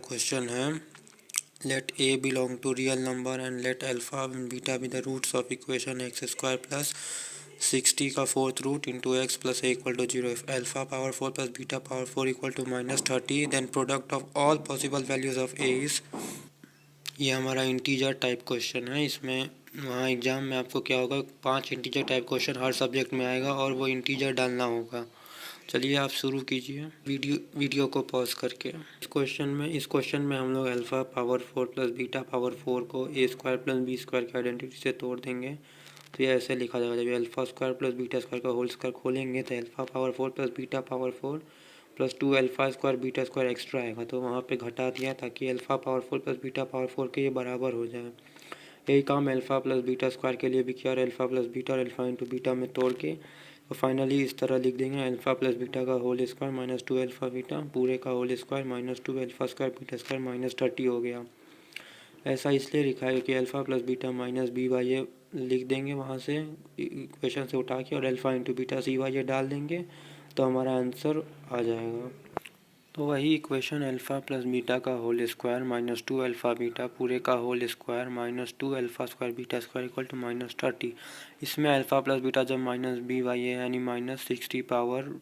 Question है let a belong to real number and let alpha and beta be the roots of equation x square plus 60 का fourth root into x plus a equal to 0 if alpha power 4 plus beta power 4 equal to -30 then product of all possible values of a is. ये हमारा integer type question है। इसमें वहाँ exam में आपको क्या होगा, 5 इंटीजर टाइप क्वेश्चन हर subject में आएगा और वो इंटीजर डालना होगा। चलिए आप शुरू कीजिए वीडियो को पॉज करके। इस क्वेश्चन में हम लोग alpha power 4 plus beta power 4 को ए स्क्वायर प्लस बी स्क्वायर की आइडेंटिटी से तोड़ देंगे। तो ये ऐसे लिखा जाएगा, जब alpha square plus beta square का होल स्क्वायर खोलेंगे तो alpha power 4 plus beta power 4 plus 2 alpha square beta square extra आएगा, तो वहाँ पे घटा दिया ताकि alpha power 4 plus beta power 4 के ये बराबर हो जाए। यही काम अल्फ़ा प्लस बीटा स्क्वायर के लिए भी किया और अल्फ़ा प्लस बीटा और अल्फ़ा इंटू बीटा में तोड़ के तो फाइनली इस तरह लिख देंगे, अल्फ़ा प्लस बीटा का whole square minus 2 alpha beta पूरे का whole square minus 2 alpha square beta square minus 30 हो गया। ऐसा इसलिए लिखा है कि alpha plus beta minus b by a लिख देंगे वहाँ से इक्वेशन से उठा के और alpha into beta c by ए डाल देंगे तो हमारा आंसर आ जाएगा। तो वही इक्वेशन अल्फ़ा प्लस बीटा का whole square minus 2 alpha beta पूरे का whole square minus 2 alpha square beta square equal to -30। इसमें अल्फ़ा प्लस बीटा जब माइनस बी बाई ए यानी -60 पावर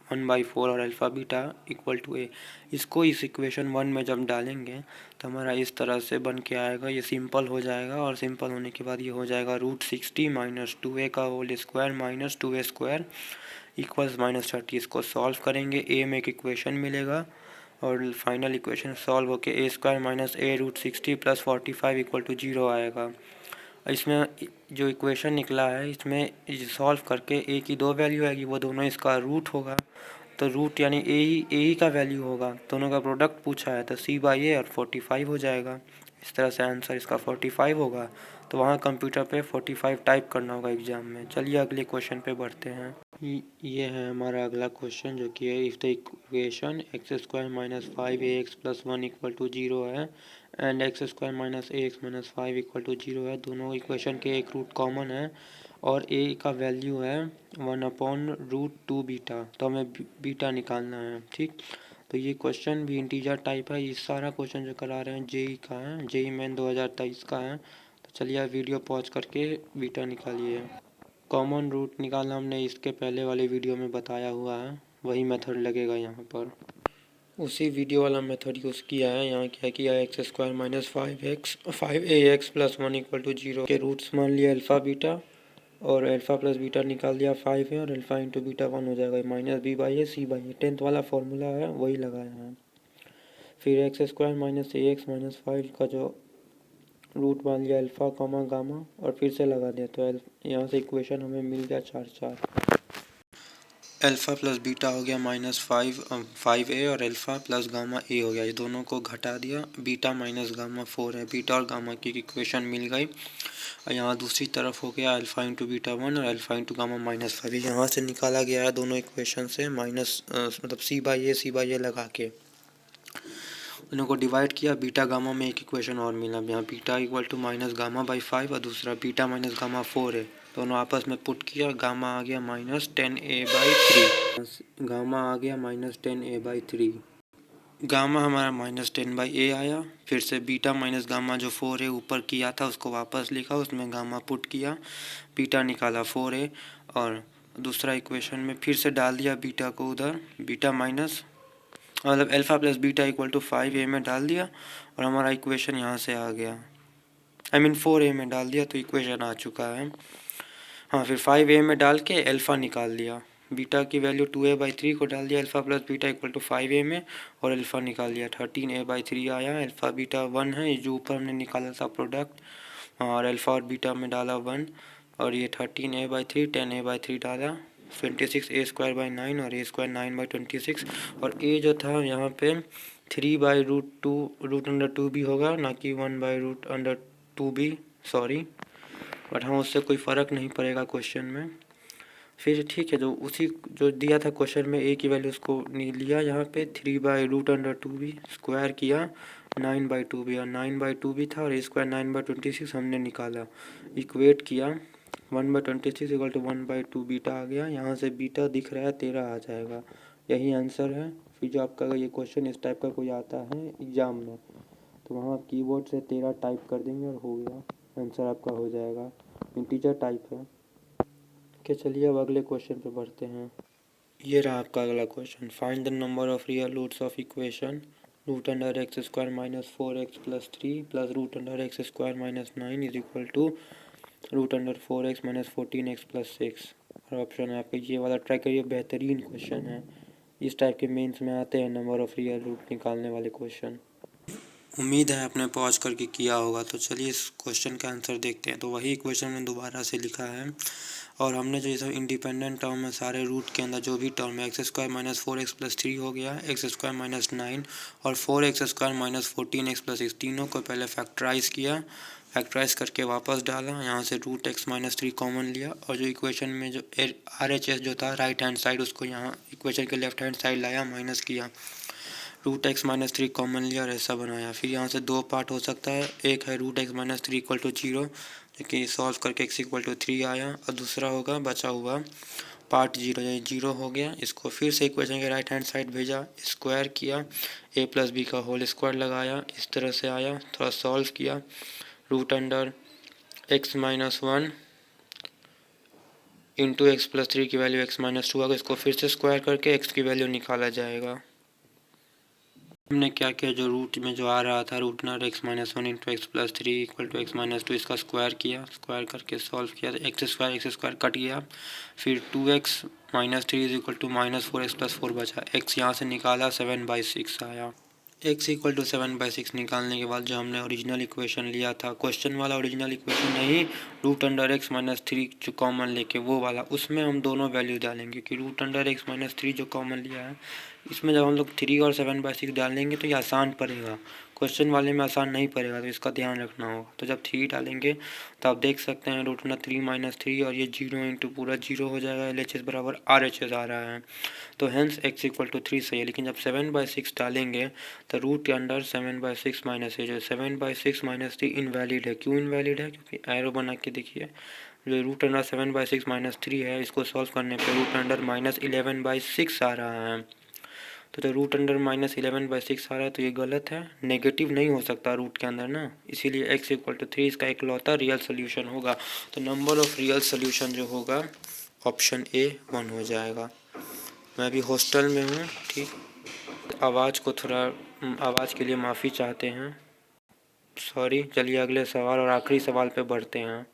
1/4 और alpha beta equal to a, इसको इस equation 1 में जब डालेंगे तो हमारा इस तरह से बन के आएगा। ये सिंपल हो जाएगा और सिंपल होने के बाद ये हो जाएगा √60 माइनस 2a का whole square minus 2a square equals -30। इसको सॉल्व करेंगे, ए में एक इक्वेशन मिलेगा और फाइनल इक्वेशन सॉल्व होके a square minus a √60 plus 45 equal to 0 आएगा। इसमें जो इक्वेशन निकला है इसमें सॉल्व करके ए की 2 वैल्यू आएगी, वो दोनों इसका रूट होगा, तो रूट यानी ए ही का वैल्यू होगा। दोनों का प्रोडक्ट पूछा है तो सी बाई ए और 45 हो जाएगा। इस तरह से आंसर इसका 45 होगा। तो वहाँ कंप्यूटर पे 45 टाइप करना होगा एग्ज़ाम में। चलिए अगले क्वेश्चन पे बढ़ते हैं। ये है हमारा अगला क्वेश्चन जो कि है if the equation x square minus 5ax plus 1 equal to 0 है and x square minus ax minus 5 equal to 0 है। दोनों इक्वेशन के एक रूट कॉमन है और a का वैल्यू है 1/√2 बीटा, तो हमें बीटा निकालना है। ठीक, तो ये क्वेश्चन भी इंटीजर टाइप है। ये सारा क्वेश्चन जो करा रहे हैं जेई का है, जेई मेन 2023 का है। तो चलिए आप वीडियो पॉज करके बीटा निकालिए। कॉमन रूट निकालना हमने इसके पहले वाले वीडियो में बताया हुआ है, वही मेथड लगेगा यहाँ पर। उसी वीडियो वाला मेथड यूज़ किया है। यहाँ क्या किया है, x square minus 5ax plus 1 equal to 0 के रूट्स मान लिया अल्फ़ा बीटा और अल्फ़ा प्लस बीटा निकाल दिया 5 है और अल्फ़ा इंटू बीटा 1 हो जाएगा minus b by a c by a. 10th वाला फॉर्मूला है वही लगाया है। फिर x square minus ax minus 5 का जो रूट मान लिया अल्फ़ा कॉमा गामा और फिर से लगा दिया, तो यहाँ से इक्वेशन हमें मिल गया 4 अल्फ़ा प्लस बीटा हो गया -5a और अल्फ़ा प्लस गामा ए हो गया। ये दोनों को घटा दिया, बीटा माइनस गामा 4 है। बीटा और गामा की इक्वेशन मिल गई और यहाँ दूसरी तरफ हो गया अल्फ़ा इंटू बीटा 1 और अल्फ़ा इंटू गामा -5। यहाँ से निकाला गया है दोनों इक्वेशन से मतलब सी बाई ए लगा के दोनों को डिवाइड किया। बीटा गामा में एक इक्वेशन और मिला, यहाँ beta equal to minus gamma by 5 और दूसरा बीटा माइनस गामा 4 है। दोनों आपस में पुट किया, गामा आ गया -10a/3, गामा आ गया -10a/3। गामा हमारा -10/a आया। फिर से बीटा माइनस गामा जो 4 है ऊपर किया था उसको वापस लिखा, उसमें गामा पुट किया, बीटा निकाला 4a और दूसरा इक्वेशन में फिर से डाल दिया बीटा को उधर, बीटा माइनस मतलब alpha plus beta equal to 5a में डाल दिया और हमारा इक्वेशन यहाँ से आ गया। 4a में डाल दिया तो इक्वेशन आ चुका है। हाँ, फिर 5a में डाल के अल्फ़ा निकाल लिया, बीटा की वैल्यू 2a/3 को डाल दिया alpha plus beta equal to 5a में और अल्फ़ा निकाल दिया 13a/3 आया। अल्फ़ा बीटा 1 है, जो ऊपर हमने निकाला था प्रोडक्ट, और अल्फ़ा और बीटा में डाला 1 और ये 13a/3 10a/3 डाला 26a²/9 और a² 9/26 और a जो था यहाँ पे 3/√2 भी होगा, ना कि 1/√2 भी, सॉरी, बट हाँ उससे कोई फ़र्क नहीं पड़ेगा क्वेश्चन में। फिर ठीक है, जो दिया था क्वेश्चन में a की वैल्यू उसको लिया, यहाँ पे 3/√2 भी स्क्वायर किया 9/2 भी और 9/2 भी था और a² 9/26 हमने निकाला, इक्वेट किया 1/26 = 1/2 बीटा आ गया। यहाँ से बीटा दिख रहा है 13 आ जाएगा, यही आंसर है। कि जो आपका अगर ये क्वेश्चन इस टाइप का कोई आता है एग्ज़ाम में तो वहाँ आप कीबोर्ड से 13 टाइप कर देंगे और हो गया, आंसर आपका हो जाएगा। इंटीजर टाइप है। ओके, चलिए अब अगले क्वेश्चन पे बढ़ते हैं। ये रहा आपका अगला question. Find the number of real roots of equation root under x square minus 4x plus 3 plus root under x square minus 9 is equal to root under 4x minus 14x plus 6। और option है आपका ये वाला, try करिए, बेहतरीन question है। इस type के मेंस में आते हैं नंबर ऑफ रियल रूट निकालने वाले क्वेश्चन। उम्मीद है आपने पॉज करके किया होगा। तो चलिए इस क्वेश्चन का आंसर देखते हैं। तो वही क्वेश्चन में दोबारा से लिखा है और हमने जो ये सब इंडिपेंडेंट टर्म है सारे रूट के अंदर जो भी टर्म है x square minus 4x plus 3 हो गया, एक्स स्क्वायर माइनस 9 और 4x square minus 14x plus 6, तीनों को पहले फैक्टराइज किया, फैक्टराइज करके वापस डाला, यहाँ से रूट एक्स माइनस 3 कॉमन लिया और जो इक्वेशन में जो RHS जो था राइट हैंड साइड उसको यहाँ इक्वेशन के लेफ्ट हैंड साइड लाया, माइनस किया, रूट एक्स माइनस 3 कॉमन लिया और ऐसा बनाया। फिर यहाँ से दो पार्ट हो सकता है, एक है root x minus 3 equal to 0 जो कि सॉल्व करके एक्स इक्वल टू 3 आया, और दूसरा होगा बचा हुआ पार्ट 0, ये 0 हो गया। इसको फिर से इक्वेशन के राइट हैंड साइड भेजा, स्क्वायर किया, a प्लस बी का होल स्क्वायर लगाया, इस तरह से आया, थोड़ा सॉल्व किया, root under x minus 1 into x plus 3 की वैल्यू एक्स माइनस 2 आ गया। इसको फिर से स्क्वायर करके एक्स की वैल्यू निकाला जाएगा। हमने क्या किया, जो रूट में जो आ रहा था root under x minus 1 into x plus 3 equal to x minus 2, इसका स्क्वायर किया, स्क्वायर करके सॉल्व किया तो एक्स स्क्वायर कट गया। फिर 2x minus 3 is equal to minus 4x plus 4 बचा, x यहाँ से निकाला 7/6 आया। x इक्वल टू 7/6 निकालने के बाद जो हमने ओरिजिनल इक्वेशन लिया था, क्वेश्चन वाला ओरिजिनल इक्वेशन नहीं, रूट अंडर एक्स माइनस 3 जो कॉमन लेके वो वाला, उसमें हम दोनों वैल्यू डालेंगे कि रूट अंडर एक्स माइनस 3 जो कॉमन लिया है इसमें जब हम लोग 3 और 7/6 डालेंगे तो ये आसान पड़ेगा, क्वेश्चन वाले में आसान नहीं पड़ेगा, तो इसका ध्यान रखना होगा। तो जब 3 डालेंगे तो आप देख सकते हैं रूट अंडर 3 माइनस 3 और ये 0 इंटू पूरा 0 हो जाएगा, LHS बराबर RHS आ रहा है, तो हेंस x इक्वल टू 3 सही है। लेकिन जब 7/6 डालेंगे तो रूट अंडर 7/6 माइनस है, जो 7/6 माइनस 3 इनवैलिड है। क्यों इनवैलिड है? क्योंकि एरो बना के देखिए, जो रूट अंडर 7/6 माइनस 3 है इसको सॉल्व करने पे रूट अंडर माइनस 11/6 आ रहा है। तो जब रूट अंडर माइनस 11/6 आ रहा है तो ये गलत है, नेगेटिव नहीं हो सकता रूट के अंदर ना, इसीलिए x इक्वल टू 3 इसका इकलौता रियल सोल्यूशन होगा। तो नंबर ऑफ रियल सोल्यूशन जो होगा ऑप्शन A 1 हो जाएगा। मैं अभी हॉस्टल में हूँ, ठीक, आवाज़ को थोड़ा आवाज़ के लिए माफ़ी चाहते हैं, सॉरी। चलिए अगले सवाल और आखिरी सवाल पे बढ़ते हैं।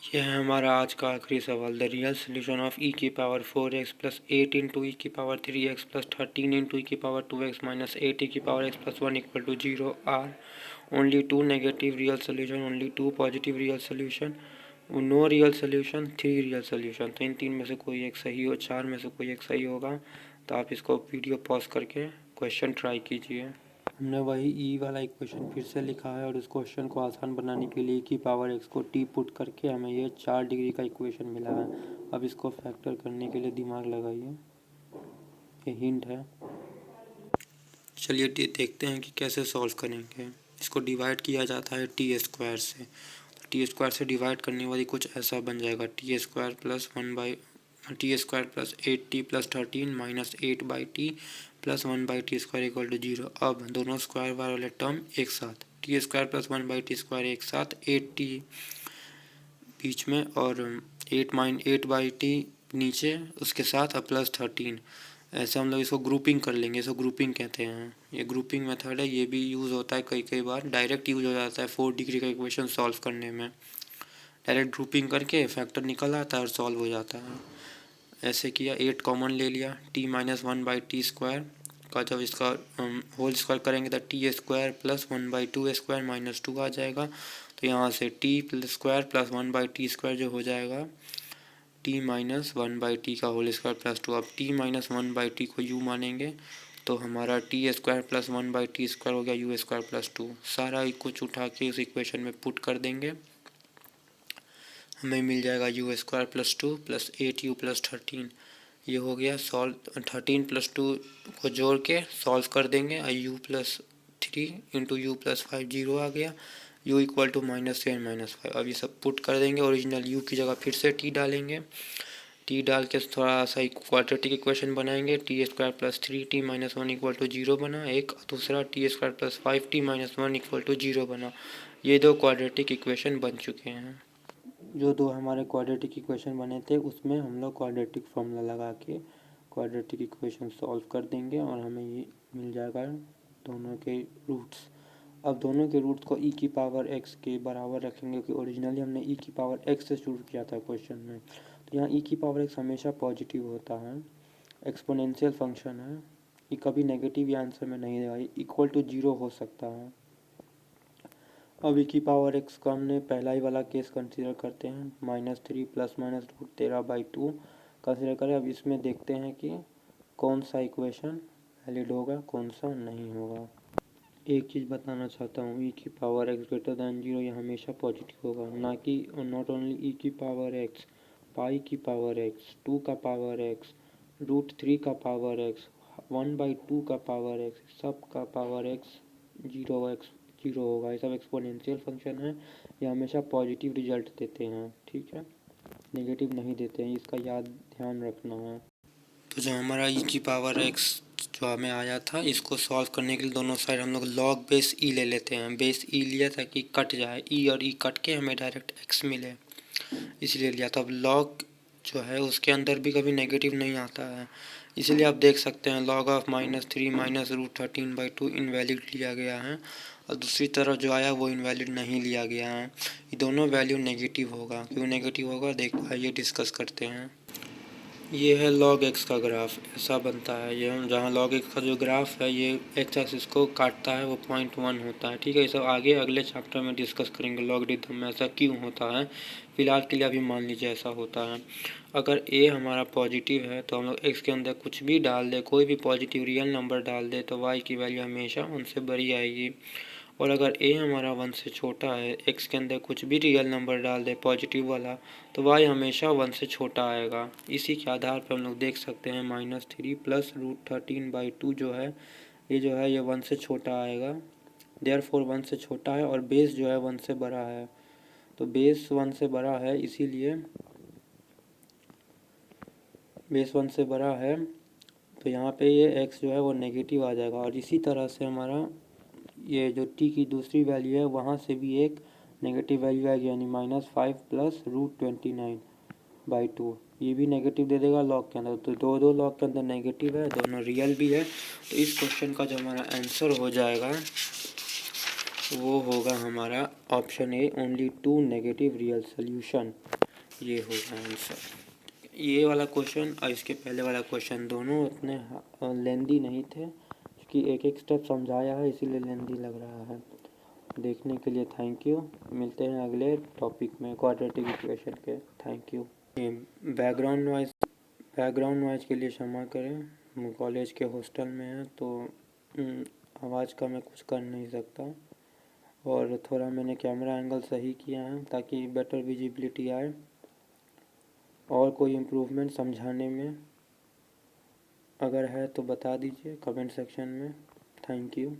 यह है हमारा आज का आखिरी सवाल। The real solution of e की पावर 4x प्लस 8 इंटू ई की पावर 3x प्लस 13 इंटू ई की पावर 2x माइनस 8 ई की power x plus 1 equal to 0 are only 2 negative real solution, only 2 positive real solution, no real solution, 3 real solution. तो इन 3 में से कोई एक सही हो, 4 में से कोई एक सही होगा। तो आप इसको वीडियो पॉज करके क्वेश्चन ट्राई कीजिए। हमने वही ई वाला इक्वेशन फिर से लिखा है और इस क्वेश्चन को आसान बनाने के लिए की पावर एक्स को टी पुट करके हमें ये 4 डिग्री का इक्वेशन मिला है। अब इसको फैक्टर करने के लिए दिमाग लगाइए, ये हिंट है। चलिए देखते हैं कि कैसे सॉल्व करेंगे। इसको डिवाइड किया जाता है टी स्क्वायर से, टी स्क्वायर से डिवाइड करने वाली कुछ ऐसा बन जाएगा, t square plus 8t plus 13 minus 8/t plus 1/t square equal to 0। अब दोनों स्क्वायर वाले टर्म एक साथ, T square plus 1/t square एक साथ, 8t बीच में और 8/t नीचे उसके साथ, अब प्लस 13, ऐसे हम लोग इसको ग्रुपिंग कर लेंगे, इसको ग्रुपिंग कहते हैं। ये ग्रुपिंग मेथड है, ये भी यूज़ होता है कई बार, डायरेक्ट यूज़ हो जाता है 4 डिग्री का इक्वेशन सॉल्व करने में, डायरेक्ट ग्रुपिंग करके फैक्टर निकल आता है और सॉल्व हो जाता है। ऐसे किया, 8 कॉमन ले लिया, t माइनस 1/t स्क्वायर का जब इसका होल स्क्वायर करेंगे तो T square plus 1/2 square minus 2 आ जाएगा। तो यहाँ से t plus square plus 1/t square जो हो जाएगा t माइनस 1/t का होल स्क्वायर प्लस 2। अब t माइनस 1/t को u मानेंगे तो हमारा t square plus 1/t square हो गया u स्क्वायर प्लस 2। सारा कुछ उठा के उस इक्वेशन में पुट कर देंगे, हमें मिल जाएगा u square plus 2 plus 8u plus 13। ये हो गया सॉल्व, 13 प्लस 2 को जोड़ के सॉल्व कर देंगे, u plus 3 into u plus 5 0 आ गया, u इक्वल टू -7 -5। अब ये सब पुट कर देंगे, ओरिजिनल u की जगह फिर से t डालेंगे, टी डाल के थोड़ा सा क्वाड्रेटिक इक्वेशन बनाएंगे। T square plus 3t minus 1 equal to 0 बना। एक दूसरा t square plus 5t minus 1 equal to 0 बना। ये दो क्वाड्रेटिक इक्वेशन बन चुके हैं। जो दो हमारे क्वाड्रेटिक इक्वेशन बने थे उसमें हम लोग क्वाड्रेटिक फॉर्मूला लगा के क्वाड्रेटिक इक्वेशन सॉल्व कर देंगे और हमें ये मिल जाएगा दोनों के रूट्स। अब दोनों के रूट्स को e की पावर x के बराबर रखेंगे, क्योंकि ओरिजिनली हमने e की पावर x से शुरू किया था क्वेश्चन में। तो यहाँ e की पावर x हमेशा पॉजिटिव होता है, एक्सपोनेंशियल फंक्शन है, ये कभी नेगेटिव या आंसर में नहीं देगा, इक्वल टू 0 हो सकता है। अब e की पावर x का हमने पहला ही वाला केस कंसिडर करते हैं, -3 + -√13/2 कंसिडर करें। अब इसमें देखते हैं कि कौन सा इक्वेशन वैलिड होगा, कौन सा नहीं होगा। एक चीज़ बताना चाहता हूँ, e की पावर x ग्रेटर दैन 0 ये हमेशा पॉजिटिव होगा, ना कि नॉट ओनली e की पावर x, पाई की पावर x, 2 का पावर x, √3 का पावर x, 1/2 का पावर x, सब का पावर x 0 होगा। ये सब एक्सपोनेंशियल फंक्शन है, ये हमेशा पॉजिटिव रिजल्ट देते हैं, ठीक है, नेगेटिव नहीं देते हैं, इसका ध्यान रखना है। तो जो हमारा e की पावर x जो हमें आया था, इसको सॉल्व करने के लिए दोनों साइड हम लोग लॉग बेस e ले लेते हैं। बेस e लिया ताकि कट जाए, e और e कट के हमें डायरेक्ट x मिले, इसलिए लिया था। अब लॉग जो है उसके अंदर भी कभी नेगेटिव नहीं आता है, इसलिए आप देख सकते हैं log ऑफ -3 माइनस √13/2 इनवैलिड लिया गया है, और दूसरी तरफ जो आया वो इनवैलिड नहीं लिया गया है। ये दोनों वैल्यू नेगेटिव होगा, क्यों नेगेटिव होगा देख आइए डिस्कस करते हैं। ये है log x का ग्राफ, ऐसा बनता है। ये जहाँ log x का जो ग्राफ है ये x एक्सिस को काटता है, वो 0.1 होता है, ठीक है। ये सब आगे अगले चैप्टर में डिस्कस करेंगे लॉगरिथम में ऐसा क्यों होता है। फिलहाल के लिए अभी मान लीजिए ऐसा होता है। अगर a हमारा पॉजिटिव है तो हम लोग x के अंदर कुछ भी डाल दे, कोई भी पॉजिटिव रियल नंबर डाल दे तो y की वैल्यू हमेशा 1 से बड़ी आएगी। और अगर a हमारा 1 से छोटा है, x के अंदर कुछ भी रियल नंबर डाल दे पॉजिटिव वाला, तो y हमेशा 1 से छोटा आएगा। इसी के आधार पर हम लोग देख सकते हैं -3 + √13/2 जो है ये 1 से छोटा आएगा, देयरफॉर 1 से छोटा है, और बेस जो है 1 से बड़ा है। तो बेस 1 से बड़ा है, इसीलिए बेस 1 से बड़ा है, तो यहाँ पे ये x जो है वो नेगेटिव आ जाएगा। और इसी तरह से हमारा ये जो t की दूसरी वैल्यू है वहाँ से भी एक नेगेटिव वैल्यू आएगी, यानी -5 + √29/2, ये भी नेगेटिव दे देगा लॉग के अंदर। तो दो लॉग के अंदर नेगेटिव है, दोनों रियल भी है। तो इस क्वेश्चन का जो हमारा आंसर हो जाएगा वो होगा हमारा option A, only 2 negative real solution, ये होगा आंसर। ये वाला क्वेश्चन और इसके पहले वाला क्वेश्चन दोनों उतने लेंदी नहीं थे, क्योंकि एक एक स्टेप समझाया है, इसीलिए लेंदी लग रहा है। देखने के लिए थैंक यू, मिलते हैं अगले टॉपिक में क्वाड्रेटिक इक्वेशन के। Thank you. बैकग्राउंड नॉइज़ के लिए क्षमा करें, हम कॉलेज के हॉस्टल में हैं तो आवाज़ का मैं कुछ कर नहीं सकता। और थोड़ा मैंने कैमरा एंगल सही किया है ताकि बेटर विजिबिलिटी आए। और कोई इम्प्रूवमेंट समझाने में अगर है तो बता दीजिए कमेंट सेक्शन में। Thank you.